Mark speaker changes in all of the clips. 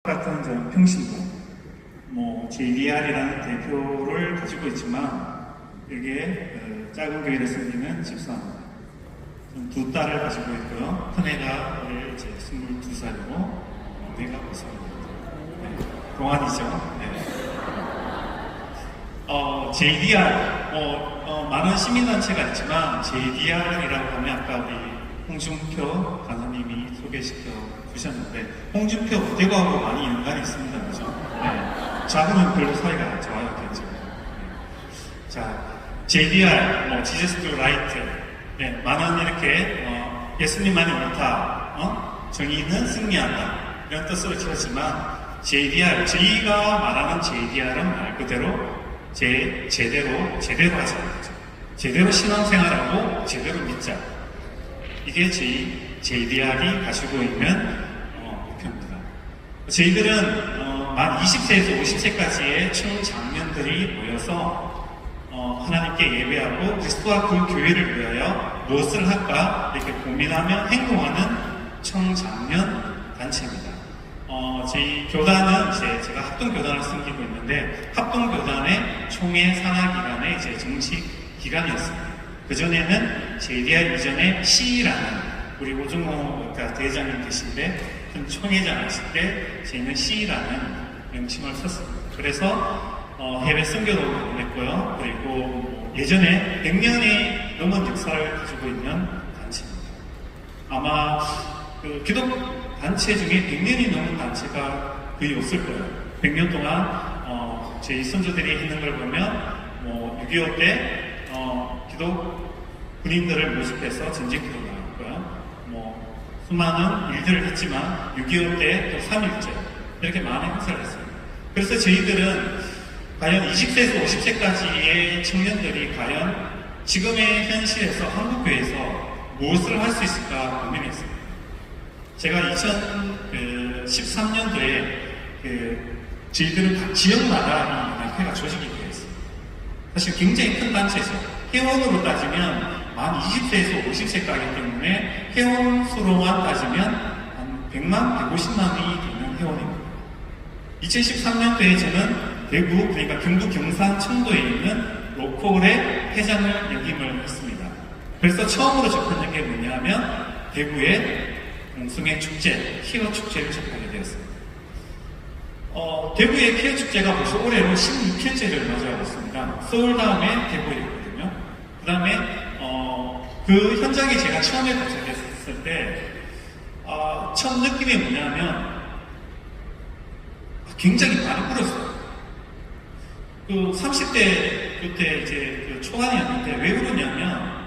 Speaker 1: 같은 저 평신도, JDR이라는 대표를 가지고 있지만 이게 작은 교회를 섬기는 집사입니다. 두 딸을 가지고 있고요. 큰애가 올해 이제 22살이고 내가 5살입니다. 네, 동안이죠. 네. JDR, 많은 시민단체가 있지만 JDR이라고 하면 아까 우리 홍준표 간사님이 소개시켜 주셨는데 홍준표 대구하고 많이 연관이 있습니다. 그죠? 네. 작으면 별로 사이가 좋아요. 되죠. 네. 자, JDR, 지저스 두 라이트, 네, 많은 이렇게 예수님만이 옳다, 정의는 승리한다 이런 뜻으로 지었지만 JDR, 저희가 말하는 JDR은 말 그대로 제대로 하자. 제대로 신앙생활하고 제대로 믿자. 이게 저희 JDR이 가지고 있는 목표입니다. 저희들은 만 20세에서 50세까지의 청장년들이 모여서 하나님께 예배하고 그리스도와 그 교회를 위하여 무엇을 할까 이렇게 고민하며 행동하는 청장년 단체입니다. 저희 교단은 이제 제가 합동교단을 섬기고 있는데 합동교단의 총회 산하기간의 이제 정식 기간이었습니다. 그전에는 JDR 이전에 C라는 우리 오중호 대회장님 계신데 큰 총회장 하실 때 저희는 C라는 명칭을 썼습니다. 그래서 해외 선교도 보냈고요. 그리고 예전에 100년이 넘은 역사를 가지고 있는 단체입니다. 아마 그 기독 단체 중에 100년이 넘은 단체가 거의 없을 거예요. 100년 동안 저희 선조들이 했는 걸 보면 6.25 때 기독 군인들을 모집해서 전쟁터로 나갔고요. 수많은 일들을 했지만 6.25 때 또 3.1절 이렇게 많은 행사를 했습니다. 그래서 저희들은 과연 20세에서 50세까지의 청년들이 과연 지금의 현실에서 한국교회에서 무엇을 할 수 있을까 고민했습니다. 제가 2013년도에 저희들은 각 지역마다 이 단체가 조직이 되어 있습니다. 사실 굉장히 큰 단체죠. 회원으로 따지면 만 20세에서 50세까지 때문에 회원 수로만 따지면 한 100만, 150만이 되는 회원입니다. 2013년도에 저는 대구, 그러니까 경북 경산 청도에 있는 로컬의 회장을 역임을 했습니다. 그래서 처음으로 접했는 게 뭐냐면 대구의 공승의 축제, 키어 축제를 접하게 되었습니다. 대구의 키어 축제가 벌써 올해로 16회째를 맞이하고 있습니다. 서울 다음에 대구였거든요. 그 다음에 그 현장에 제가 처음에 도착했을 때 첫 느낌이 뭐냐면 굉장히 많이 울었어요. 그 30대 그때 이제 그 초반이었는데 왜 그러냐면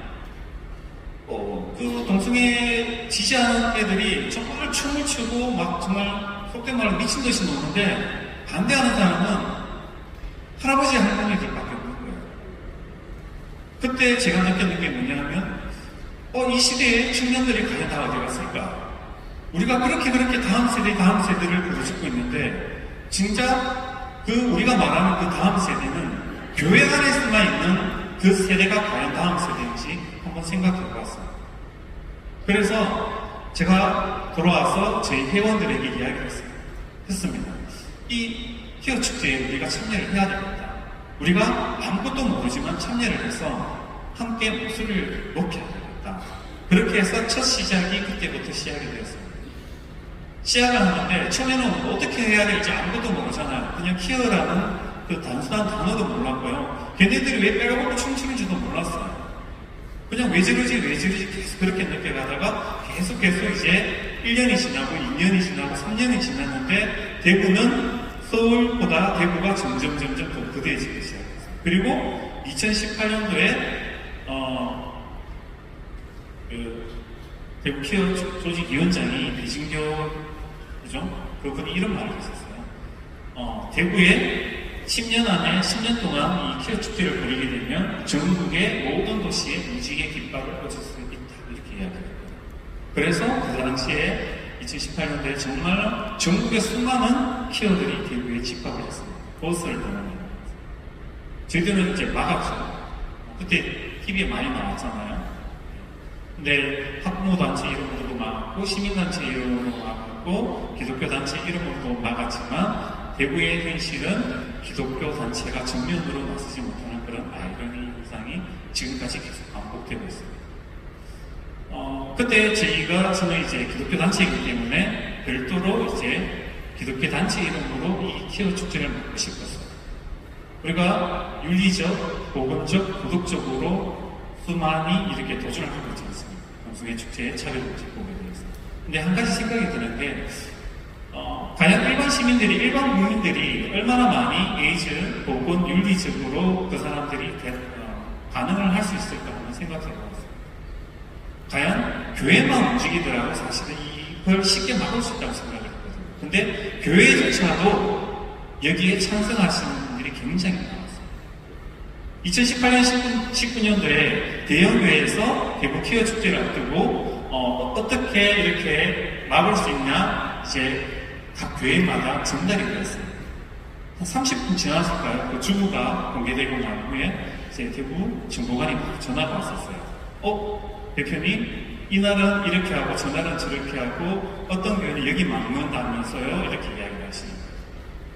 Speaker 1: 그 동성애 지지하는 애들이 정말 춤을 추고 막 정말 속된 말로 미친 듯이 노는데 반대하는 사람은 할아버지 할머니들밖에 없는 거예요. 그때 제가 느꼈는 게 뭐냐면 이 시대에 청년들이 과연 다 어디 갔을까? 우리가 그렇게 다음 세대를 부르짖고 있는데 진짜 우리가 말하는 그 다음 세대는 교회 안에서만 있는 그 세대가 과연 다음 세대인지 한번 생각해 보았습니다. 그래서 제가 돌아와서 저희 회원들에게 이야기를 했습니다. 이 키어 축제에 우리가 참여를 해야 됩니다. 우리가 아무것도 모르지만 참여를 해서 함께 목소리를 높게 해야 되겠다. 그렇게 해서 첫 시작이 그때부터 시작이 되었습니다. 시작을 하는데 처음에는 어떻게 해야 될지 아무것도 모르잖아요. 그냥 키어라는 그 단순한 단어도 몰랐고요. 걔네들이 왜 빼가먹고 춤추는지도 몰랐어요. 그냥 왜 저러지 계속 그렇게 느껴가다가 계속 이제 1년이 지나고 2년이 지나고 3년이 지났는데 대구는 서울보다 대구가 점점 더 거대해지기 시작했어요. 그리고 2018년도에 대구 키어 조직위원장이 배진교 그분이 이런 말을 했었어요. 대구에 10년 안에 10년 동안 이 키어 축제를 벌이게 되면 전국의 모든 도시에 무지개 깃발을 꽂을 수 있다 이렇게 이야기했거든요. 그래서 그 당시에 2018년도에 정말 전국의 수많은 키어들이 대구에 집합을 했습니다. 버스를 동원해요. 저희들은 이제 막았죠. 그때 TV에 많이 나왔잖아요. 근데 학부모단체 이름으로도 막고 시민단체 이름으로 막 막았고 기독교 단체 이름으로도 막았지만 대구의 현실은 기독교 단체가 정면으로 나서지 못하는 그런 아이러니 현상이 지금까지 계속 반복되고 있습니다. 그때 저는 이제 기독교 단체이기 때문에 별도로 이제 기독교 단체 이름으로 이 키어 축제를 만들고 싶었어요. 우리가 윤리적, 복음적, 도덕적으로 수많이 이렇게 도전을 하고 있지 않습니까? 동성애 축제에 차별을 보게 되었어요. 근데 한 가지 생각이 드는 게, 과연 일반 국민들이 얼마나 많이 에이즈 혹은 윤리적으로 그 사람들이 반응을 할 수 있을까 하는 생각을 해봤어요. 과연 교회만 움직이더라도 사실은 이걸 쉽게 막을 수 있다고 생각을 했거든요. 근데 교회조차도 여기에 찬성하시는 분들이 굉장히 많았어요. 2018년, 19년도에 대형교회에서 대구 키어 축제를 앞두고 어떻게 이렇게 막을 수 있냐 이제 각 교회마다 전달이 되었습니다. 한 30분 지났을까요? 그 주부가 공개되고 난 후에 이제 대구 정보관이 전화가 왔었어요. 대표님, 이날은 이렇게 하고 저날은 저렇게 하고 어떤 교회는 여기 막는다면서요? 이렇게 이야기를 하시는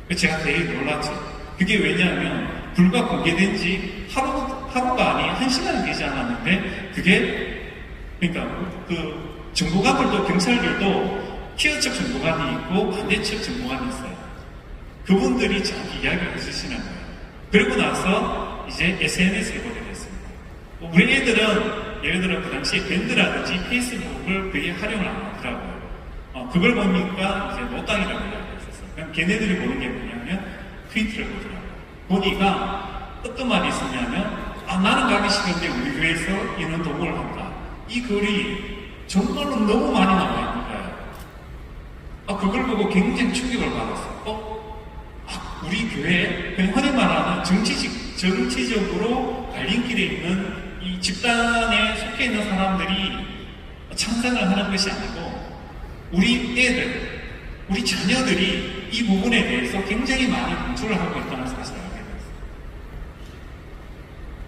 Speaker 1: 거예요. 제가 되게 놀랐죠. 그게 왜냐하면 불과 공개된 지 하루가 아니 1시간이 되지 않았는데 그게 그러니까 그 정보관들도 경찰들도 키어 측 정보관이 있고 반대 측 정보관이 있어요. 그분들이 자기 이야기를 해주시는 거예요. 그리고 나서 이제 SNS에 보게 됐습니다. 우리 애들은 예를 들어 그 당시에 밴드라든지 페이스북을 거의 활용을 안 하더라고요. 그걸 보니까 이제 노땅이라고 이야기했었어요. 그럼 걔네들이 보는 게 뭐냐면 트위터를 보더라고요. 보니까 어떤 말이 있었냐면 나는 가기 싫은데 우리 교회에서 이런 동호를 한다. 이 글이 정말로 너무 많이 나와 있는 거예요. 그걸 보고 굉장히 충격을 받았어요. 우리 교회 그냥 흔히 말하는 정치적으로 갈림길에 있는 이 집단에 속해 있는 사람들이 찬성을 하는 것이 아니고 우리 애들, 우리 자녀들이 이 부분에 대해서 굉장히 많이 공조를 하고 있다는 사실을 알게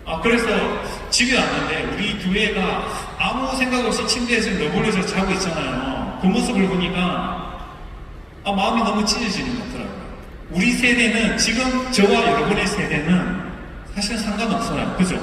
Speaker 1: 됐어요. 그래서 집에 왔는데 우리 두 애가 아무 생각 없이 침대에서 너굴려서 자고 있잖아요. 그 모습을 보니까 마음이 너무 찢어지는 것 같더라고요. 우리 세대는 지금 저와 여러분의 세대는 사실 상관없어요. 그죠?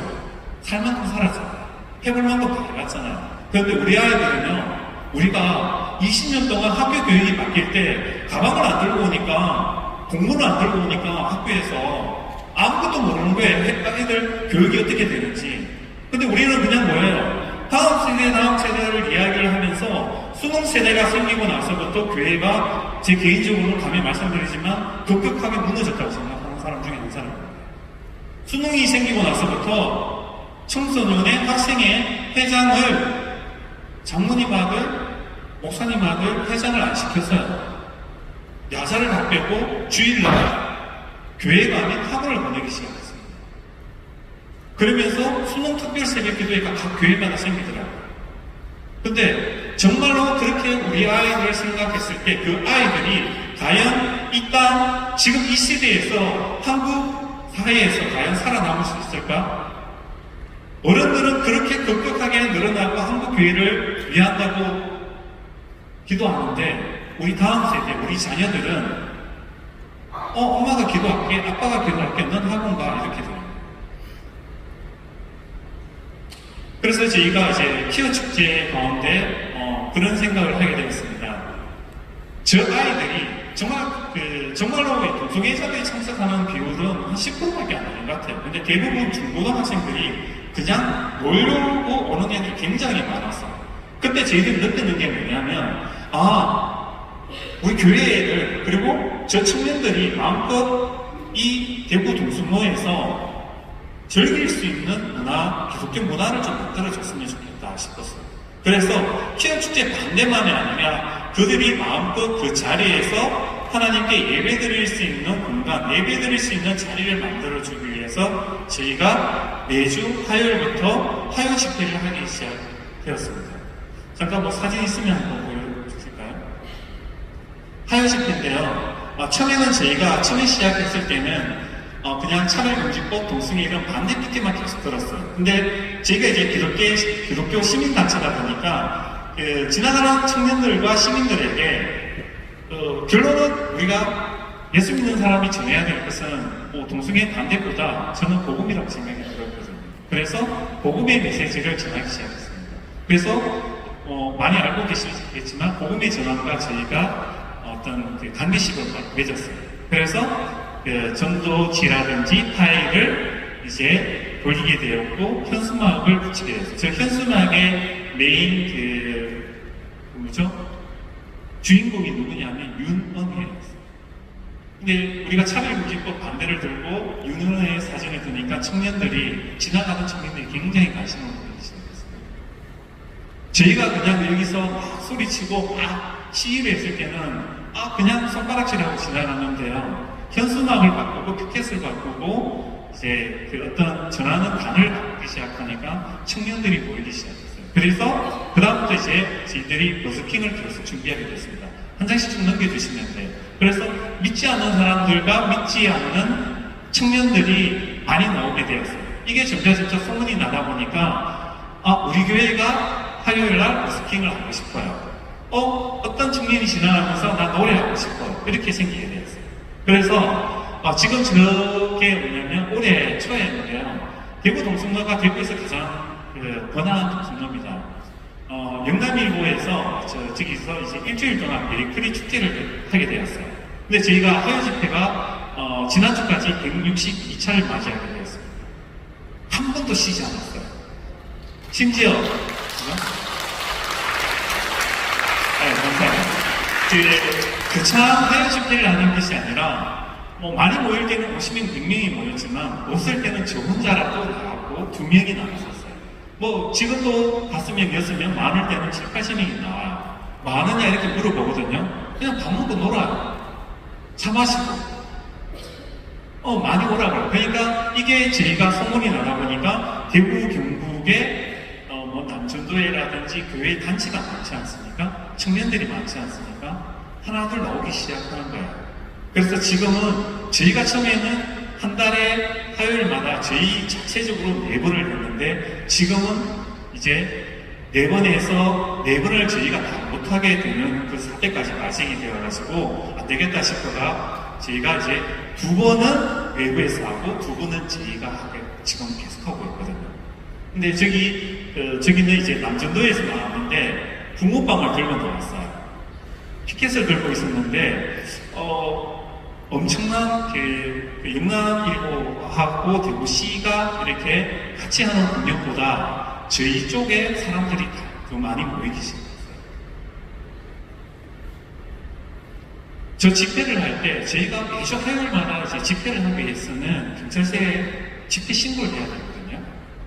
Speaker 1: 살만큼 살았잖아요. 해볼 만큼 다 해봤잖아요. 그런데 우리 아이들은요, 우리가 20년 동안 학교 교육이 바뀔 때 가방을 안 들고 오니까, 공문을 안 들고 오니까 학교에서 아무것도 모르는 거예요. 애들 교육이 어떻게 되는지. 근데 우리는 그냥 뭐예요? 다음 세대를 이야기를 하면서 수능 세대가 생기고 나서부터 교회가 제 개인적으로는 감히 말씀드리지만 급격하게 무너졌다고 생각하는 사람 중에 한 사람입니다. 수능이 생기고 나서부터 청소년의 학생의 회장을 장모님 아들, 목사님 아들 회장을 안 시켰어요. 야자를 다 빼고 주일날 교회가 아닌 학원을 보내기 시작했습니다. 그러면서 수능 특별 새벽 기도회가 각 교회마다 생기더라고요. 근데 정말로 그렇게 우리 아이들을 생각했을 때 그 아이들이 과연 이 땅, 지금 이 시대에서 한국 사회에서 과연 살아남을 수 있을까? 어른들은 그렇게 급격하게 늘어나고 한국 교회를 위한다고 기도하는데 우리 다음 세대, 우리 자녀들은 엄마가 기도할게, 아빠가 기도할게, 넌 학원 가 이렇게 돼요. 그래서 저희가 이제 키어 축제 가운데 그런 생각을 하게 되었습니다. 저 아이들이 정말로 동성애자들이 참석하는 비율은 한 10%밖에 안 되는 것 같아요. 근데 대부분 중고등학생들이 그냥 놀려고 오는 애들이 굉장히 많았어요. 그때 저희들이 느끼는 게 뭐냐면 우리 교회 애들 그리고 저 청년들이 마음껏 이 대구 동수모에서 즐길 수 있는 문화, 기독교 문화를 좀 만들어줬으면 좋겠다 싶었어요. 그래서 키어 축제 반대만이 아니라 그들이 마음껏 그 자리에서 하나님께 예배드릴 수 있는 공간, 예배드릴 수 있는 자리를 만들어주기 위해서 저희가 매주 화요일부터 화요 집회를 하기 시작되었습니다. 잠깐 사진 있으면 한번 보여주실까요? 화요 집회인데요. 처음에는 저희가 처음에 시작했을 때는 그냥 차별금지법, 동성애 이런 반대 피켓만 계속 들었어요. 근데 저희가 이제 기독교 시민단체다 보니까 지나가는 청년들과 시민들에게 결론은 우리가 예수 믿는 사람이 전해야 될 것은 뭐 동성애 반대보다 저는 복음이라고 생각이 들었거든요. 그래서 복음의 메시지를 전하기 시작했습니다. 그래서 많이 알고 계시겠지만 복음의 전환과 저희가 어떤 그 관계식을 맺었어요. 그래서 전도지라든지 파일을 이제 돌리게 되었고 현수막을 붙이게 됐어요. 저 현수막의 메인 뭐죠? 주인공이 누구냐면 윤은혜였어요. 근데 우리가 차별금지법 반대를 들고 윤은혜의 사진을 두니까 지나가는 청년들이 굉장히 관심을 보이기 시작했어요. 저희가 그냥 여기서 막 소리치고 막 시위를 했을 때는 그냥 손가락질하고 지나갔는데요. 현수막을 바꾸고 피켓을 바꾸고 이제 그 어떤 전하는 단을 바꾸기 시작하니까 청년들이 모이기 시작했어요. 그래서 그다음부터 이제 저희들이 버스킹을 계속 준비하게 됐습니다. 한 장씩 좀 넘겨주시면 돼요. 그래서 믿지 않는 사람들과 믿지 않는 청년들이 많이 나오게 되었어요. 이게 점차 소문이 나다 보니까 우리 교회가 화요일날 버스킹을 하고 싶어요. 어떤 청년이 지나가면서 나 노래하고 싶어요. 이렇게 생기게 되었어요. 그래서 지금 저게 뭐냐면 올해 초에는요. 대구 동성로가 대구에서 가장 번화한 동성로입니다. 영남일보에서 저기서 이제 일주일 동안 메리크리 축제를 하게 되었어요. 근데 저희가 화요 집회가 지난주까지 162차를 맞이하게 되었습니다. 한 번도 쉬지 않았어요. 심지어 감사해요. 교차 화요 집회를 하는 것이 아니라 많이 모일 때는 50명, 100명이 모였지만 없을 때는 저 혼자라도 나왔고 2명이 나왔었어요. 지금도 5명, 6명, 많을 때는 7, 80명이 나와요. 많으냐 이렇게 물어보거든요. 그냥 밥 먹고 놀아요. 차 마시고. 많이 오라고요. 그러니까 이게 저희가 소문이 나다 보니까 대구, 경북에 남전도회라든지 교회 단체가 많지 않습니까? 청년들이 많지 않습니까? 하나둘 나오기 시작하는 거예요. 그래서 지금은 저희가 처음에는 한 달에 화요일마다 저희 자체적으로 4번을 했는데 지금은 이제 4번에서 4번을 저희가 다 못하게 되는 그 사태까지 발생이 되어가지고 안 되겠다 싶어가 저희가 이제 2번은 외부에서 하고 2번은 저희가 하게 지금 계속하고 있거든요. 근데 저기는 이제 남전도에서 나왔는데 붕어빵을 들고 나왔어요. 피켓을 들고 있었는데 엄청난 영남일보하고 대구시가 이렇게 같이 하는 공연보다 저희 쪽에 사람들이 더 많이 모이기 시작했어요. 저 집회를 할 때 저희가 매주 화요일마다 이제 집회를 하기 위해서는 경찰서에 집회 신고를 해야 되거든요.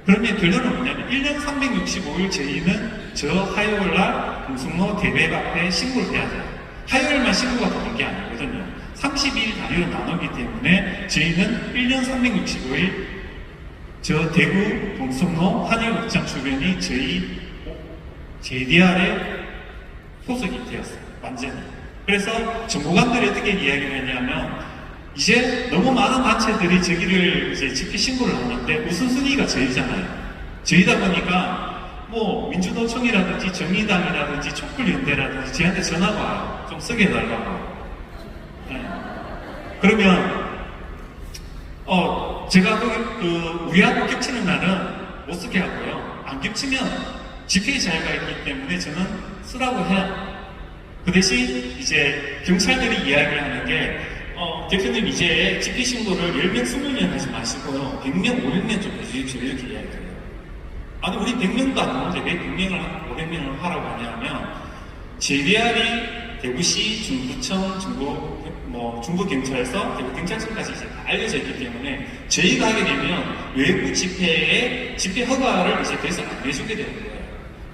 Speaker 1: 그러면 결론은 뭐냐면 1년 365일 저희는 저 화요일날 동성로 대백 앞에 신고를 해야 돼요. 화요일만 신고가 되는 게 아니거든요. 30일 단위로 나누기 때문에 저희는 1년 365일 저 대구 동성로 한일극장 주변이 저희 JDR에 소속이 되었어요. 완전히. 그래서 정보관들이 어떻게 이야기를 했냐면 이제 너무 많은 단체들이 저기를 이제 집회 신고를 하는데 우선순위가 저희잖아요. 저희다 보니까 민주노총이라든지 정의당이라든지 촛불연대라든지 저희한테 전화가 와요. 좀 쓰게 해달라고. 그러면 제가 우리하고 겹치는 날은 못 쓰게 하고요. 안 겹치면 집회의 자유가 있기 때문에 저는 쓰라고 해요. 그 대신 이제 경찰들이 이야기를 하는 게 대표님 이제 집회 신고를 10명, 20명 하지 마시고요. 100명, 500명 좀 해주십시오. 이렇게 이야기해요. 아니 우리 100명도 안 나오는데 왜 100명을 500명을 하라고 하냐면 JDR이 대구시, 중구청, 중부경찰서, 대구경찰청까지 이제 다 알려져 있기 때문에 저희가 하게 되면 외부 집회에 집회 허가를 이제 더 이상 안 내주게 되는 거예요.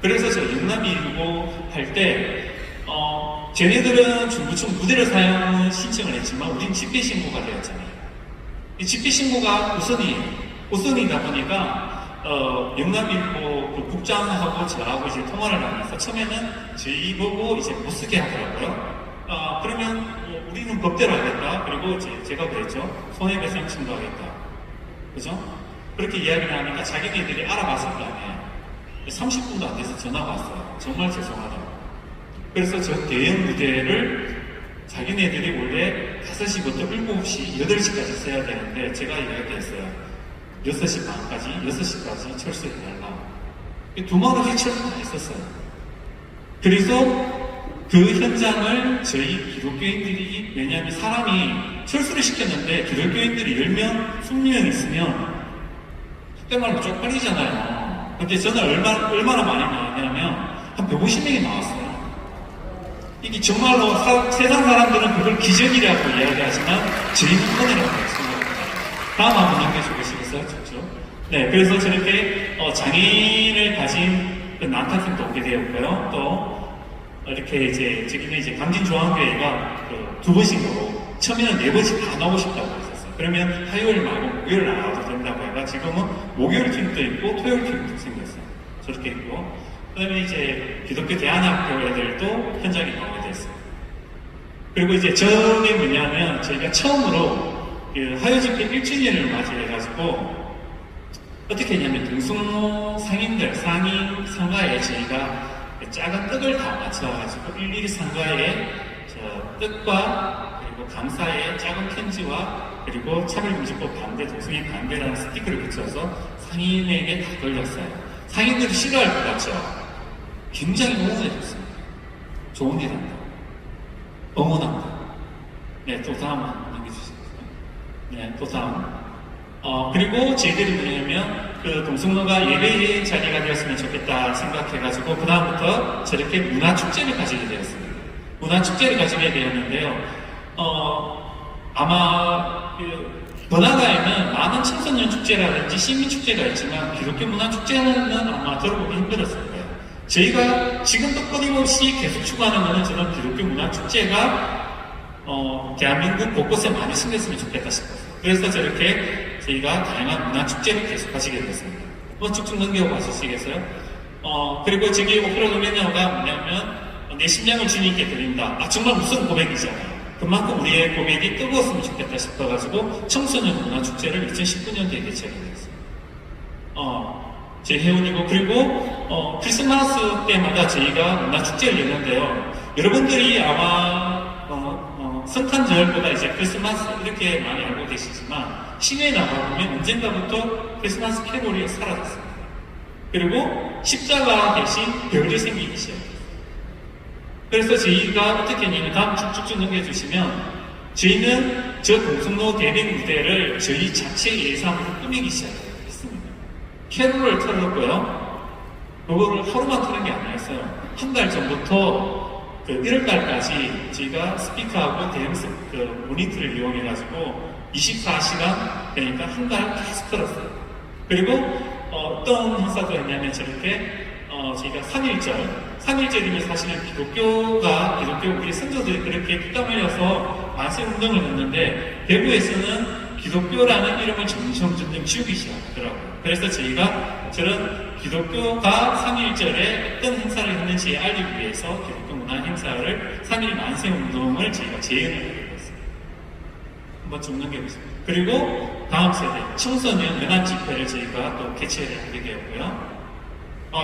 Speaker 1: 그래서 저 영남일보 할 때 쟤네들은 중구청 무대를 사용 신청을 했지만 우린 집회 신고가 되었잖아요. 이 집회 신고가 우선이다 보니까 영남일보 그 국장하고 저하고 이제 통화를 하면서 처음에는 저희 보고 이제 못 쓰게 하더라고요. 그러면 우리는 법대로 하겠다. 그리고 제가 그랬죠. 손해배상 청구하겠다. 그죠? 그렇게 이야기를 하니까 자기네들이 알아봤을 거 아니에요. 30분도 안 돼서 전화가 왔어요. 정말 죄송하다고. 그래서 저 대형 무대를 자기네들이 원래 5시부터 7시, 8시까지 써야 되는데 제가 이야기했어요. 6시 반까지, 6시까지 철수해달라. 2만원씩 철수 다 했었어요. 그래서 그 현장을 저희 기독교인들이, 왜냐하면 사람이 철수를 시켰는데 기독교인들이 10명, 20명 있으면 그때 말로 쪽팔리잖아요. 근데 저는 얼마나 많이 나왔냐면 한 150명이 나왔어요. 이게 정말로 세상 사람들은 그걸 기적이라고 이야기하지만 저희는 은혜라고 생각합니다. 다음 한번 넘겨주시겠어요? 좋죠? 네, 그래서 저렇게 장인을 가진 그 난타팀도 오게 되었고요. 또 이렇게 저기는 강진중앙교회가 그 2번씩으로 처음에는 4번씩 다 나오고 싶다고 했었어요. 그러면 화요일 말고 목요일 나와도 된다고 해가 지금은 목요일 팀도 있고 토요일 팀도 생겼어요. 저렇게 있고. 그 다음에 이제 기독교 대안학교 애들도 현장에 나오게 됐어요. 그리고 이제 저게 뭐냐면 저희가 처음으로 그 화요집회 1주년을 맞이해가지고 어떻게 했냐면 동성로 상인들, 상인 상가에 저희가 작은 떡을 다 맞춰가지고 일일이 상가에 저 떡과 그리고 감사의 작은 편지와 그리고 차별금지법 반대, 동성애 반대라는 스티커를 붙여서 상인에게 다 걸렸어요. 상인들이 싫어할 것 같죠? 굉장히 응원해줬습니다. 좋은 일 한다. 응원한다. 네, 또 다음 넘겨주시겠어요? 네, 또 다음. 그리고 저희들이 뭐냐면, 그 동성로가 예배의 자리가 되었으면 좋겠다 생각해가지고, 그다음부터 저렇게 문화축제를 가지게 되었습니다. 문화축제를 가지게 되었는데요. 아마, 번화가에는 많은 청소년 축제라든지 시민축제가 있지만, 기독교 문화축제는 아마 들어보기 힘들었을 거예요. 저희가 지금도 끊임없이 계속 추구하는 것은 저는 기독교 문화축제가 대한민국 곳곳에 많이 생겼으면 좋겠다 싶어요. 그래서 저렇게 저희가 다양한 문화축제를 계속 하시게 됐습니다. 쭉쭉 넘겨봐 주시겠어요? 그리고 저기 오프로 도메니어가 뭐냐면 내 심장을 주님께 드린다. 정말 무슨 고백이잖아요. 그만큼 우리의 고백이 뜨거웠으면 좋겠다 싶어가지고 청소년 문화축제를 2019년도에 개최하게 됐어요. 제 회원이고, 그리고 크리스마스 때마다 저희가 문화축제를 여는데요. 여러분들이 아마 성탄절보다 이제 크리스마스 이렇게 많이 알고 계시지만 시내에 나가보면 언젠가부터 크리스마스 캐롤이 사라졌습니다. 그리고 십자가 대신 별이 생기기 시작했어요. 그래서 저희가 어떻게 했냐면 다음 쭉쭉쭉 넘겨주시면 저희는 저 동성로 대백 무대를 저희 자체 예산으로 꾸미기 시작했습니다. 캐롤을 틀었고요. 그거를 하루만 트는 게 아니었어요. 한 달 전부터 그 1월달까지 저희가 스피커하고 대형스 그 모니터를 이용해가지고 24시간 되니까 한 달 계속 틀었어요. 그리고 어떤 행사도 했냐면 저렇게 저희가 3.1절이면 사실은 기독교 우리 선조들이 그렇게 피땀 흘려서 만세 운동을 했는데 대구에서는 기독교라는 이름을 점점 지우기 시작하더라고요. 그래서 저희가 저런 기독교가 3.1절에 어떤 행사를 했는지 알리기 위해서 기독교 문화 행사를 3.1 만세 운동을 저희가 재현을 하게 됐습니다. 한번 쭉 넘겨보겠습니다. 그리고 다음 세대 청소년 연합 집회를 저희가 또 개최를 하게 되었고요.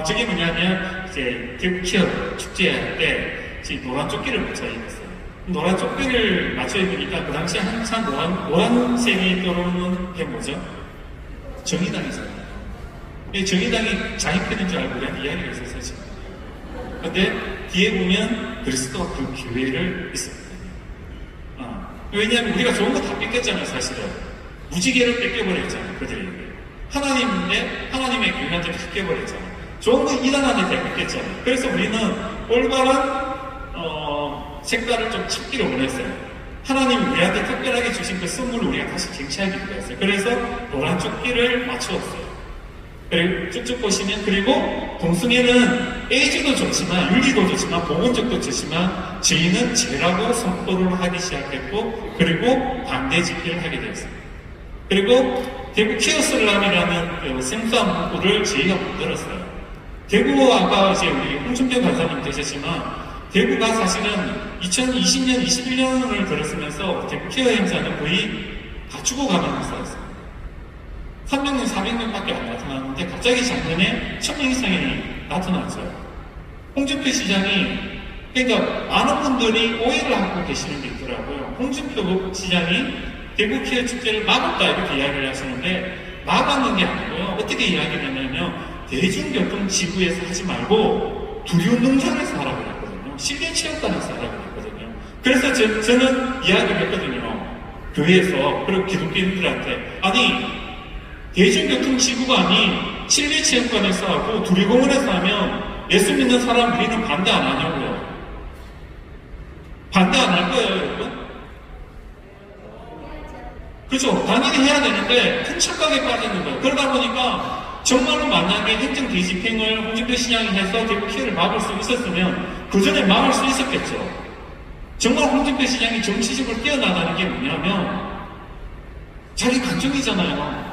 Speaker 1: 저게 뭐냐면 이제 대구키어 축제할 때 저희 노란 조끼를 맞춰 입었어요. 노란 조끼를 맞춰 입으니까 그 당시에 한참 노란색이 떠오르는 게 뭐죠? 정의당이잖아요. 정의당이 자기 편인 줄 알고 그냥 이야기를 했었어요, 지금. 근데 뒤에 보면 그리스도가 그 교회를 있었거든요. 왜냐하면 우리가 좋은 거 다 뺏겼잖아요, 사실은. 무지개를 뺏겨버렸잖아요, 그들에게. 하나님의 교회한테 뺏겨버렸잖아요. 좋은 거 이단한테 다 뺏겼잖아요. 그래서 우리는 올바른 색깔을 좀 찾기를 원했어요. 하나님 우리한테 특별하게 주신 그 선물을 우리가 다시 쟁취하기 위해서요. 그래서 노란 조끼를 맞추었어요. 그리고 쭉쭉 보시면, 그리고 동성애는 에이즈도 좋지만 윤리도 좋지만 보건적도 좋지만 저희는 죄라고 선포를 하기 시작했고, 그리고 반대 집회를 하게 되었습니다. 그리고 대구 키어슬람이라는 생소한 문구를 저희가 만들었어요. 대구 아까 이제 우리 홍준표 간사님 되셨지만 대구가 사실은 2020년, 21년을 들었으면서 대구 키어 행사는 거의 다 죽어가는 행사였어요. 300명, 400명밖에 안 나타났는데 갑자기 작년에 1000명 이상이 나타났어요. 홍준표 시장이 그러니까 많은 분들이 오해를 하고 계시는 게 있더라고요. 홍준표 시장이 대구 키어 축제를 막았다 이렇게 이야기를 하시는데 막았는 게 아니고요. 어떻게 이야기를 하냐면 대중교통 지구에서 하지 말고 두류농장에서 하라고 그랬거든요. 실내체육관에서 하라고 그랬거든요. 그래서 저는 이야기를 했거든요. 교회에서 그리고 기독교인들한테 아니 대중교통 지구가 아닌 실내체육관에서 하고 두류공원에서 하면 예수 믿는 사람 우리는 반대 안 하냐고요. 반대 안 할 거예요, 여러분? 그렇죠. 당연히 해야 되는데 큰 착각에 빠지는 거예요. 그러다 보니까 정말로 만약에 행정 뒤집행을 홍준표 시장이 해서 대구 키어를 막을 수 있었으면 그 전에 막을 수 있었겠죠. 정말 홍준표 시장이 정치적으로 뛰어나가는 게 뭐냐면 자기 간증이잖아요.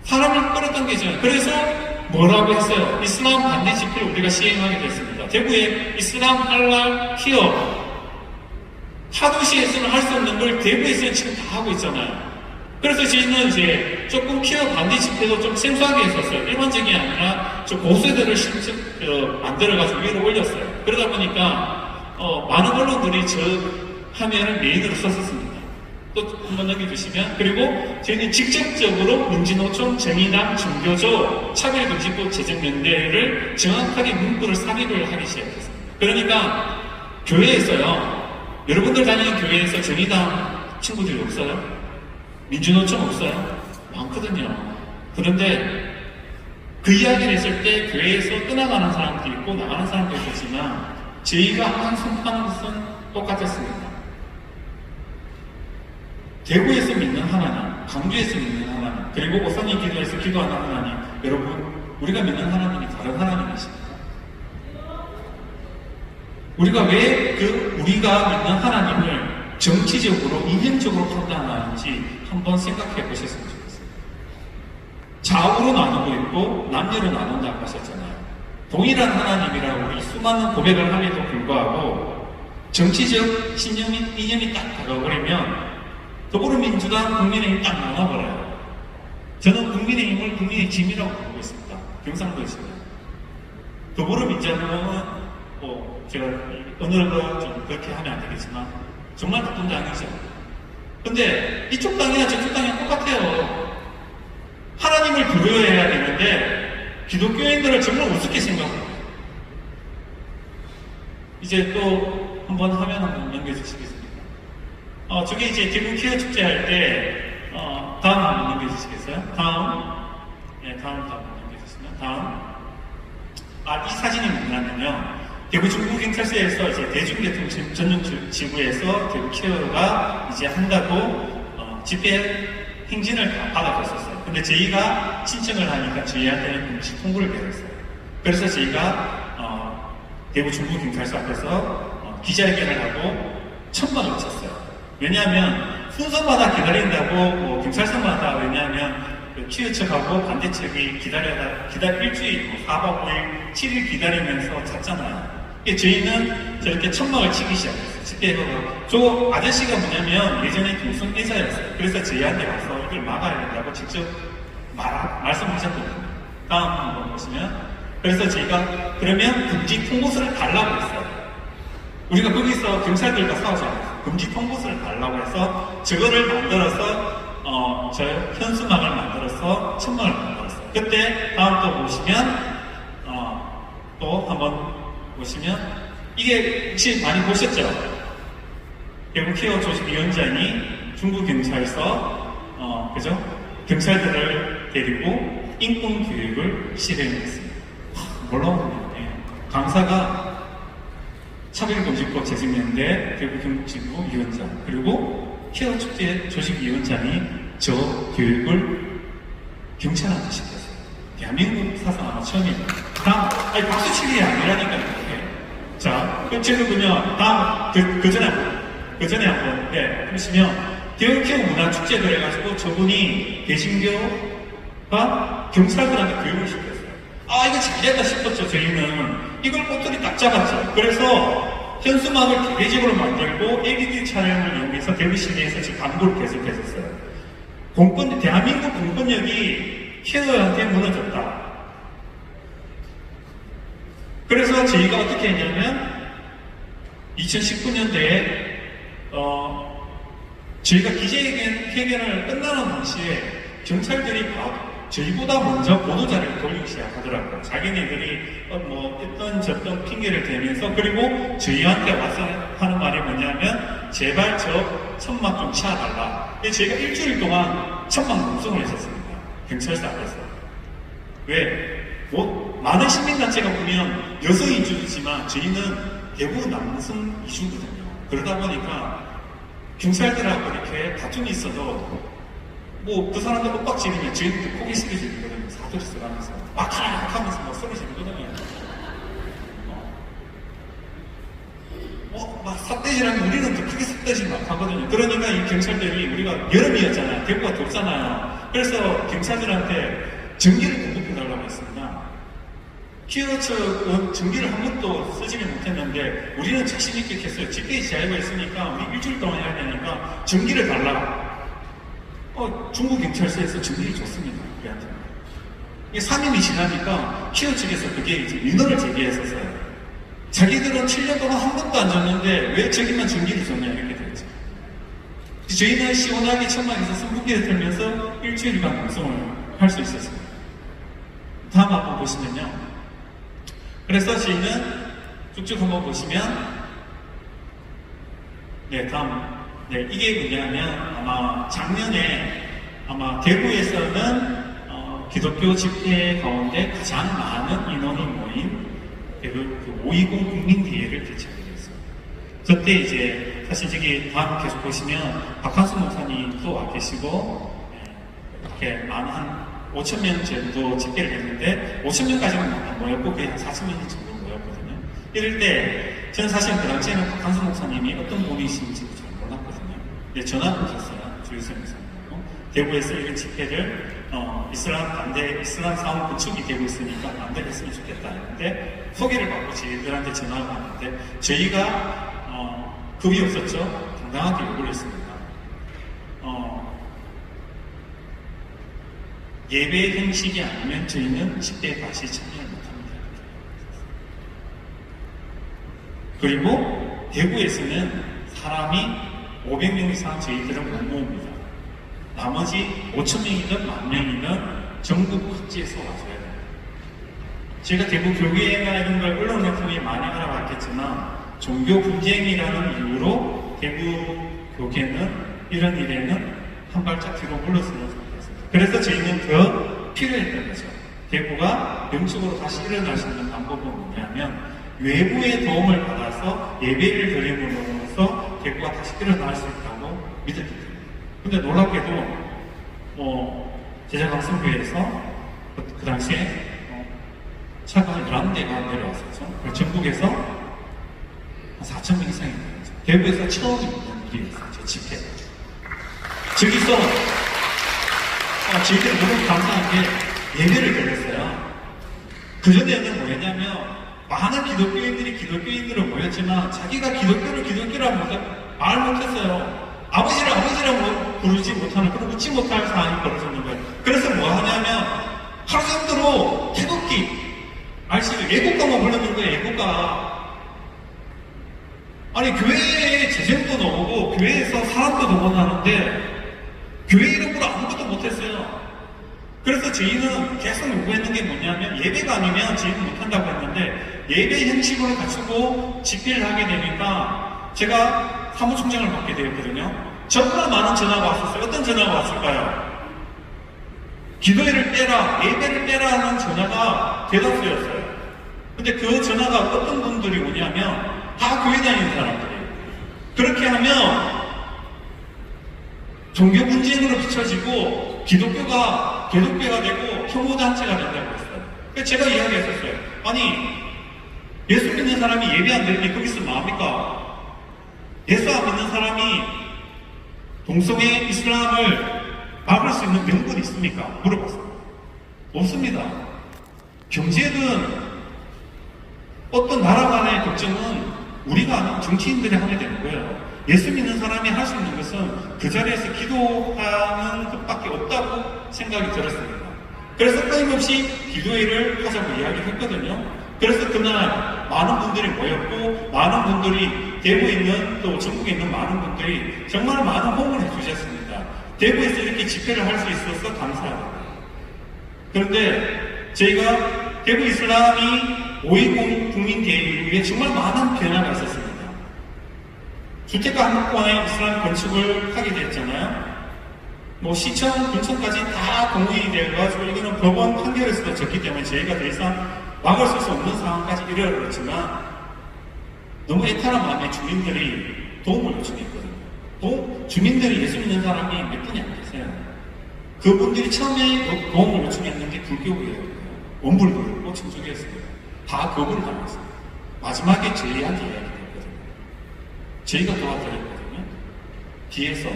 Speaker 1: 사람을 끌어당기잖아요. 그래서 뭐라고 했어요? 이슬람 반대 집회를 우리가 시행하게 됐습니다. 대구에 이슬람 할랄 키어 타도시에서는 할 수 없는 걸 대구에서는 지금 다 하고 있잖아요. 그래서 저희는 이제 조금 키어 반대 집회도 좀 생소하게 했었어요. 일반적이 아니라 좀 고세대를 만들어가지고 위로 올렸어요. 그러다 보니까 많은 언론들이 저 화면을 메인으로 썼었습니다. 또 한번 넘겨주시면 그리고 저희는 직접적으로 민주노총, 정의당, 종교조, 차별금지법 제정연대를 정확하게 문구를 삽입을 하기 시작했습니다. 그러니까 교회에서요. 여러분들 다니는 교회에서 정의당 친구들이 없어요? 민주노총 없어요? 많거든요. 그런데 그 이야기를 했을 때 교회에서 떠나가는 사람도 있고 나가는 사람도 있었지만 저희가 항상 선포하는 것은 똑같았습니다. 대구에서 믿는 하나님, 강주에서 믿는 하나님, 그리고 오산이 기도에서 기도하는 하나님, 여러분 우리가 믿는 하나님이 다른 하나님이십니까? 우리가 왜 우리가 믿는 하나님을 정치적으로, 이념적으로 판단하는지 한번 생각해 보셨으면 좋겠습니다. 좌우로 나누고 있고 남녀로 나눈다고 하셨잖아요. 동일한 하나님이라고 우리 수많은 고백을 함에도 불구하고 정치적 이념이 딱 다가버리면 더불어민주당, 국민의힘 딱 나눠버려요. 저는 국민의힘을 국민의 짐이라고 보고 있습니다. 경상도에서요. 더불어민주당은 제가 어느덧 좀 그렇게 하면 안 되겠지만 정말 나쁜 당이죠. 근데 이쪽 당이나 저쪽 당이랑 똑같아요. 하나님을 두려워해야 되는데 기독교인들을 정말 우습게 생각해요. 이제 또 한번 화면 한번 넘겨주시겠습니까? 저게 이제 대구 키어 축제 할 때 다음 한번 넘겨주시겠어요? 다음 한번 넘겨주시면 다음. 이 사진이 뭐냐면요. 대구 중부경찰서에서 이제 대중교통 전용 지구에서 대구 키어가 이제 한다고 집회 행진을 다 받아갔었어요. 근데 저희가 신청을 하니까 저희한테는 공식 통보를 받았어요. 그래서 저희가 대구 중부경찰서 앞에서 기자회견을 하고 천막을 쳤어요. 왜냐하면 순서마다 기다린다고 경찰서마다 왜냐하면 키어 측하고 반대측이 일주일 4박 5일 7일 기다리면서 잤잖아요. 저희는 저렇게 천막을 치기 시작했어요. 집회에서 저 아저씨가 뭐냐면 예전에 경선 의사였어요. 그래서 저희한테 와서 이걸 막아야 된다고 직접 말씀하셨거든요. 다음 한번 보시면 그래서 저희가 그러면 금지 통보서를 달라고 했어요. 우리가 거기서 경찰들과 싸우지 않았어요. 금지 통보서를 달라고 해서 저거를 만들어서 저 현수막을 만들어서 천막을 만들었어요. 그때 다음 또 보시면 또 한번 보시면 이게 혹시 많이 보셨죠? 대구 키어 조직위원장이 중부경찰서 그죠? 경찰들을 데리고 인권교육을 실행했습니다. 놀라운데요. 강사가 차별금지법 제정연대 대구경북지구 위원장 그리고 키어 축제 조직위원장이 저 교육을 경찰한테 시켰어요. 대한민국 사상 아마 처음입니다. 다음, 박수 치는 게 아니라니까요. 자, 그럼 지금은요, 다음, 그 전에 한번, 보시면, 대구 키어 문화축제를 해가지고 저분이 개신교가 경찰들한테 교육을 시켰어요. 이거 잘됐다 싶었죠, 저희는. 이걸 꼬투리 딱 잡았죠. 그래서 현수막을 기계적으로 만들고 LED 촬영을 이용해서 대구 시내에서 지금 광고를 계속했었어요. 대한민국 공권력이 키어한테 무너졌다. 그래서 저희가 어떻게 했냐면 2019년대에 저희가 기자회견을 끝나는 당시에 경찰들이 저희보다 먼저 보도자료를 돌리기 시작하더라고요. 자기네들이 어떤 저떤 핑계를 대면서, 그리고 저희한테 와서 하는 말이 뭐냐면 제발 저 천막 좀 치워달라. 저희가 일주일 동안 천막 농성을 했었습니다. 경찰서 앞에서. 왜? 많은 시민단체가 보면 여성 이주지만 저희는 대부분 남성 이주거든요. 그러다 보니까 경찰들하고 이렇게 다툼이 있어도 그 사람들 윽박 지르면 저희들도 고개 숙여지거든요. 사투리 써가면서 막 하면서 소리 지르거든요. 막 삿대질하면 우리는 더 크게 삿대질 막 하거든요. 그러니까 이 경찰들이, 우리가 여름이었잖아요. 대구가 덥잖아요. 그래서 경찰들한테 전기를 공급해달라고 했습니다. 키어 측은 전기를 한 번도 쓰지를 못했는데 우리는 자신있게 했어요. 집회에 자유가 있으니까 우리 일주일 동안 해야 되니까 전기를 달라. 중국 경찰서에서 전기를 줬습니다. 우리한테. 이게 3일이 지나니까 키어 측에서 그게 이제 민원을 제기했었어요. 자기들은 7년 동안 한 번도 안 줬는데 왜 저기만 전기를 줬냐, 이렇게 됐죠. 저희는 시원하게 천막에서 선풍기를 틀면서 일주일간 방송을 할 수 있었습니다. 다음 한번 보시면요. 그래서 저희는 쭉쭉 한번 보시면, 다음. 이게 뭐냐면, 아마 작년에, 대구에서는, 기독교 집회 가운데 가장 많은 인원이 모인 대구 520 국민대회를 개최하게 됐습니다. 그때 이제, 사실 저기 다음 계속 보시면, 박한수 목사님도 와 계시고, 이렇게 한 5,000명 정도 집회를 했는데 5,000명까지는 안 모였고 거의 한 4,000명 정도 모였거든요. 이럴 때 저는 사실 그 당시에는 박한수 목사님이 어떤 분이신지 잘 몰랐거든요. 근데 전화를 주셨어요. 주유선 목사님하고. 대구에서 이런 집회를 이슬람 사원 구축이 되고 있으니까 만들었으면 좋겠다 했는데 소개를 받고 저희들한테 전화가 왔는데 저희가 급이 없었죠. 당당하게 요구를 했습니다. 예배 형식이 아니면 저희는 집회에 다시 참여를 못합니다. 그리고 대구에서는 사람이 500명 이상 저희들은 못 모읍니다. 나머지 5,000명이든 10,000명이든 전국 각지에서 와줘야 돼요. 제가 대구 교회나 이런 걸 언론을 통해 많이 알아봤겠지만 종교 분쟁이라는 이유로 대구 교계는 이런 일에는 한 발짝 뒤로 물러서는 그래서 저희는 더 필요했던 거죠. 대구가 영적으로 다시 일어날 수 있는 방법은 뭐냐면 외부의 도움을 받아서 예배를 드림으로써 대구가 다시 일어날 수 있다고 믿었기 때문에. 근데 놀랍게도 제자강성교회에서 그 당시에 차가 11대가 내려왔었죠. 전국에서 한 4,000명 이상이 되었죠. 대구에서 처음 있는 일이었어요. 제 집회. 저기서 저희들이 너무 감사한 게 예배를 드렸어요. 그전에는 뭐였냐면 많은 기독교인들이 기독교인으로 모였지만 자기가 기독교라고 말 못했어요. 아버지라고 부르지 못하는, 그런 묻지 못할 상황이 벌어졌는 거예요. 그래서 뭐 하냐면 하루 정도로 태극기, 아시죠? 애국가만 불렀는 거예요. 애국가. 아니 교회에 재정도 넣고 교회에서 사람도 동원하는데 교회 이름으로 아무것도 못했어요. 그래서 저희는 계속 요구했는 게 뭐냐면 예배가 아니면 저희는 못한다고 했는데 예배 형식으로 갖추고 집회를 하게 되니까 제가 사무총장을 맡게 되었거든요. 정말 많은 전화가 왔었어요. 어떤 전화가 왔을까요? 기도회를 빼라, 예배를 빼라 하는 전화가 대다수였어요. 근데 그 전화가 어떤 분들이 오냐면 다 교회 다니는 사람들이에요. 그렇게 하면 종교 분쟁으로 비춰지고 기독교가 되고 혐오단체가 된다고 했어요. 그래서 제가 이야기했었어요. 아니 예수 믿는 사람이 예배 안 드리는데 거기서 뭐합니까? 예수 안 믿는 사람이 동성애 이슬람을 막을 수 있는 명분이 있습니까? 물어봤어요. 없습니다. 경제든 어떤 나라 간의 걱정은 우리가 아닌 정치인들이 하게 되는 거예요. 예수 믿는 사람이 할 수 있는 것은 그 자리에서 기도하는 것밖에 없다고 생각이 들었습니다. 그래서 끊임없이 기도회를 하자고 이야기를 했거든요. 그래서 그날 많은 분들이 모였고 많은 분들이 대구에 있는 또 전국에 있는 많은 분들이 정말 많은 호응을 해주셨습니다. 대구에서 이렇게 집회를 할 수 있어서 감사합니다. 그런데 저희가 대구 이슬람이 5.20 국민대회 이후에 정말 많은 변화가 있었습니다. 주택가 한복판에 이슬람 건축을 하게 됐잖아요. 뭐 시청, 군청까지 다 동의이 되어가지고 이거는 법원 판결에서도 졌기 때문에 저희가 더 이상 막을 수 없는 상황까지 이르렀지만 너무 애타는 마음에 주민들이 도움을 요청했거든요. 주민들이 예수 믿는 사람이 몇 분이 안 계세요. 그분들이 처음에 도움을 요청했는 게 불교예요. 원불교였고 청주교였습니다. 다 거부를 당했어요. 마지막에 저희한테 이야기했거든요. 저희가 도와드렸거든요. 뒤에서.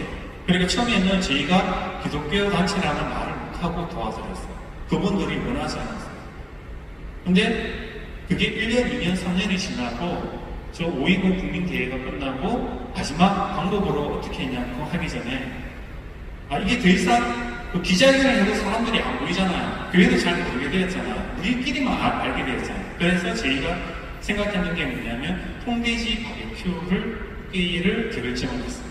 Speaker 1: 그러니까 처음에는 저희가 기독교 단체라는 말을 못하고 도와드렸어요. 그분들이 원하지 않았어요. 근데 그게 1년, 2년, 3년이 지나고 저 5.20 국민대회가 끝나고 마지막 방법으로 어떻게 했냐고 하기 전에 이게 더 이상 그 기자회견을 해도 사람들이 안 보이잖아요. 교회도 잘 모르게 되었잖아요. 우리끼리만 알게 되었잖아요. 그래서 저희가 생각했는 게 뭐냐면 통돼지 바베큐를 결정을 했어요.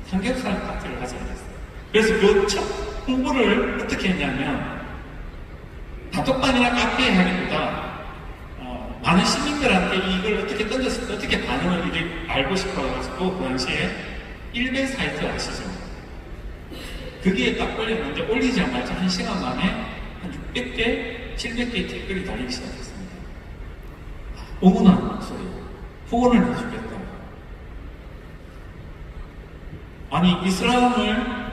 Speaker 1: 삼겹살 파티를 하자 했어요. 그래서 그 첫 홍보를 어떻게 했냐면 단톡방이나 카페에 하기보다 많은 시민들한테 이걸 어떻게 던졌을 때 어떻게 반응을 알고 싶어가지고 그 당시에 1배 사이트 아시죠? 거기에 딱 올렸는데 올리자마자 1시간 만에 한 600개, 700개의 댓글이 달리기 시작했습니다. 응원하는 소리, 후원을 해주겠다. 아니 이슬람을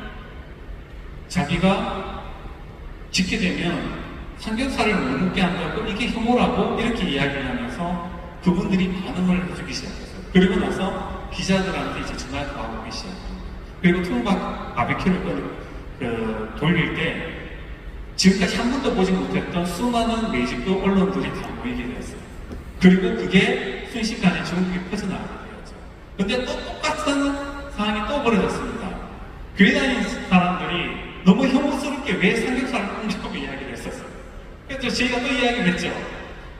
Speaker 1: 자기가 지게 되면 삼겹살을 못 먹게 한다고 이게 혐오라고 이렇게 이야기를 하면서 그분들이 반응을 해주기 시작했어요. 그리고 나서 기자들한테 이제 전화가 오기 시작합니다. 그리고 통박 바비큐를 돌릴 때 지금까지 한 번도 보지 못했던 수많은 메이직도 언론들이 다 모이게 되었어요. 그리고 그게 순식간에 전국에 퍼져나가게 되었죠. 근데 또 똑같은 상황이 또 벌어졌습니다. 교회 다니는 사람들이 너무 혐오스럽게 왜 삼겹살을 옮기고 이야기를 했었어요. 그래서 저희가 또 이야기를 했죠.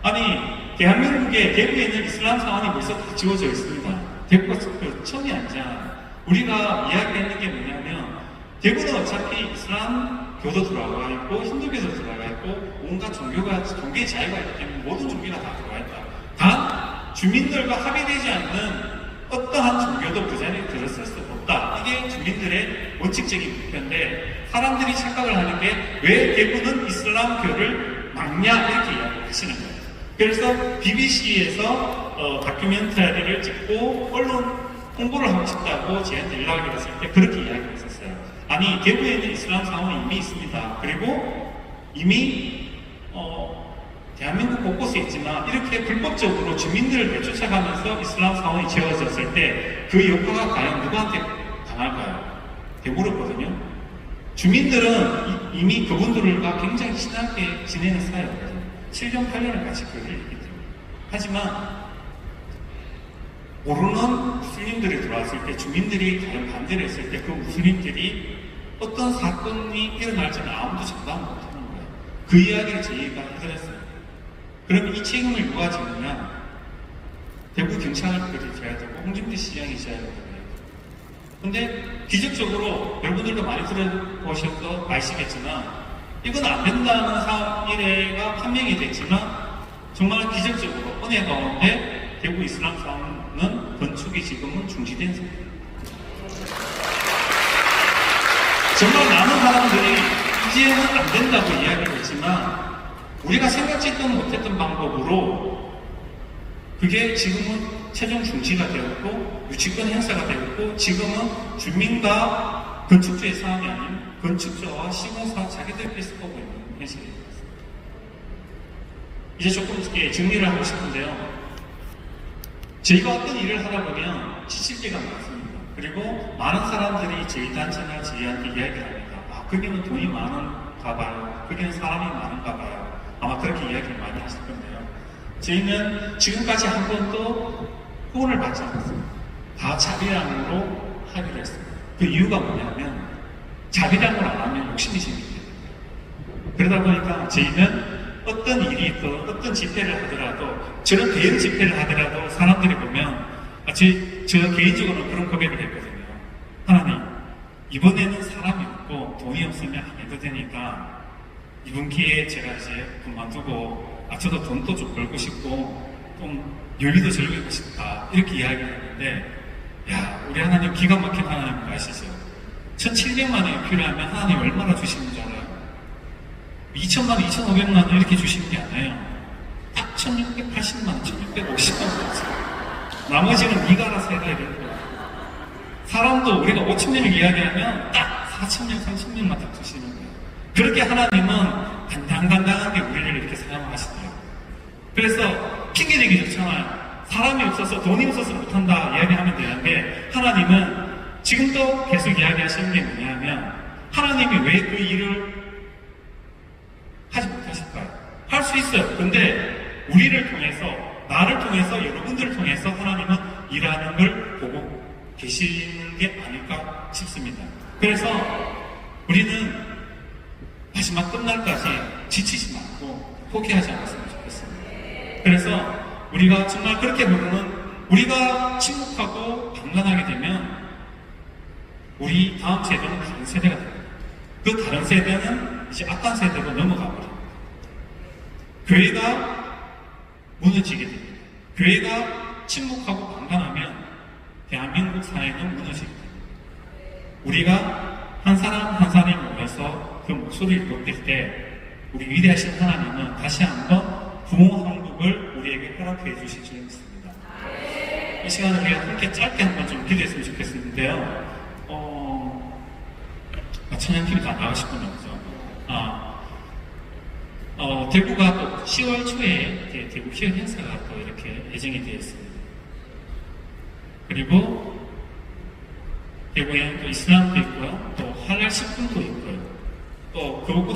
Speaker 1: 아니 대한민국에 대구에 있는 이슬람 사원이 벌써 다 지워져 있습니다. 대구가 처음이 아니잖아요. 우리가 이야기했는 게 뭐냐면 대구는 어차피 이슬람 교도 들어가 있고 힌두교도 들어가 있고 온갖 종교의 자유가 있기 때문에 모든 종교가 다 들어가 있다. 단 주민들과 합의되지 않는 어떠한 종교도 그 자리에 들었을 수 없다. 이게 주민들의 원칙적인 목표인데 사람들이 착각을 하는 게 왜 대구는 이슬람교를 막냐 이렇게 이야기를 하시는 거예요. 그래서 BBC에서 다큐멘터리를 찍고 언론 홍보를 하고 싶다고 저희한테 연락이 왔을 때 그렇게 이야기를 했었어요. 아니 대구에 있는 이슬람 사원이 이미 있습니다. 그리고 이미 대한민국 곳곳에 있지만 이렇게 불법적으로 주민들을 내쫓아가면서 이슬람 사원이 지어졌을 때 그 효과가 과연 누구한테 당할까요? 대물었거든요. 주민들은 이미 그분들과 굉장히 친하게 지내는 사이였거든요. 7년, 8년을 같이 거기에 있기 때문에. 하지만 모르는 무슬림들이 들어왔을 때 주민들이 과연 반대를 했을 때 그 무슬림들이 어떤 사건이 일어날지는 아무도 장담 못하는 거예요. 그 이야기를 저희가 해드렸어요. 그러면 이 책임을 누가 지느냐? 대구 경찰들이 져야 되고 홍준표 시장이 져야 되고. 근데 기적적으로 여러분들도 많이 들어보셔서 아시겠지만 이건 안 된다는 일회가 판명이 됐지만 정말 기적적으로 은혜 가운데 대구 이슬람 사원은 건축이 지금은 중지된 상태입니다. 정말 많은 사람들이 이제는 안 된다고 이야기를 했지만 우리가 생각지도 못했던 방법으로 그게 지금은 최종 중지가 되었고 유치권 행사가 되었고 지금은 주민과 건축주의 사업이 아닌 건축주와 시공사 자기들끼리 보고 있는 현실이 되었습니다. 이제 조금 정리를 하고 싶은데요. 저희가 어떤 일을 하다 보면 지칠 때가 많습니다. 그리고 많은 사람들이 저희 단체나 저희한테 이야기를 합니다. 거기는 돈이 많은가 봐요. 거기는 사람이 많은가 봐요. 아마 그렇게 이야기를 많이 하실 건데요. 저희는 지금까지 한 번도 후원을 받지 않았습니다. 다 자비량으로 하기로 했습니다. 그 이유가 뭐냐면 자비량을 안 하면 욕심이 생기기 때문에. 그러다 보니까 저희는 어떤 일이 있든 어떤 집회를 하더라도 저런 대형 집회를 하더라도 사람들이 보면 저 개인적으로는 그런 고백을 했거든요. 하나님, 이번에는 사람이 없고 돈이 없으면 안 해도 되니까 이번 기회에 제가 이제 그만두고 저도 돈도 좀 벌고 싶고 좀 여기도 즐기고 싶다 이렇게 이야기를 했는데, 야, 우리 하나님 기가 막힌 하나님 아시죠? 1,700만 원이 필요하면 하나님 얼마나 주시는 줄 알아요? 2,000만 원, 2,500만 원 이렇게 주시는 게 아니에요. 딱 1,680만 원, 1,650만 원 줬어요. 나머지는 네가 알아서 해라 이런 거예요. 사람도 우리가 5,000명을 이야기하면 딱 4,000명, 3,000명만 딱 주시는 거예요. 그렇게 하나님은 간당간당하게 우리를 이렇게 사용하시더라고요. 그래서 핑계대기 좋잖아요. 사람이 없어서 돈이 없어서 못한다 이야기하면 되는데, 하나님은 지금도 계속 이야기하시는 게 뭐냐면, 하나님이 왜 그 일을 하지 못하실까요? 할 수 있어요. 근데 우리를 통해서, 나를 통해서, 여러분들을 통해서 하나님은 일하는 걸 보고 계시는 게 아닐까 싶습니다. 그래서 우리는 마지막 끝날까지 지치지 않고 포기하지 않았으면 좋겠습니다. 그래서 우리가 정말 그렇게 보면은, 우리가 침묵하고 방관하게 되면 우리 다음 세대는 다른 세대가 됩니다. 그 다른 세대는 이제 악한 세대로 넘어가 버립니다. 교회가 무너지게 됩니다. 교회가 침묵하고 방관하면 대한민국 사회는 무너지게 됩니다. 우리가 한 사람 한 사람이 모여서 그 목소리를 높일 때 우리 위대하신 하나님은 다시 한번 부모 한국을 우리에게 허락해 주실 줄 믿습니다. 이 시간을 우리가 함께 짧게 한번 좀 기도했으면 좋겠는데요. 천연TV 다 나가실 분이 없죠. 대구가 또 10월 초에 대구 희연 행사가 또 이렇게 예정이 되어 있습니다. 그리고 대구에는 또 이슬람도 있고요, 또 할랄 식품도 있고요, 또 그것보다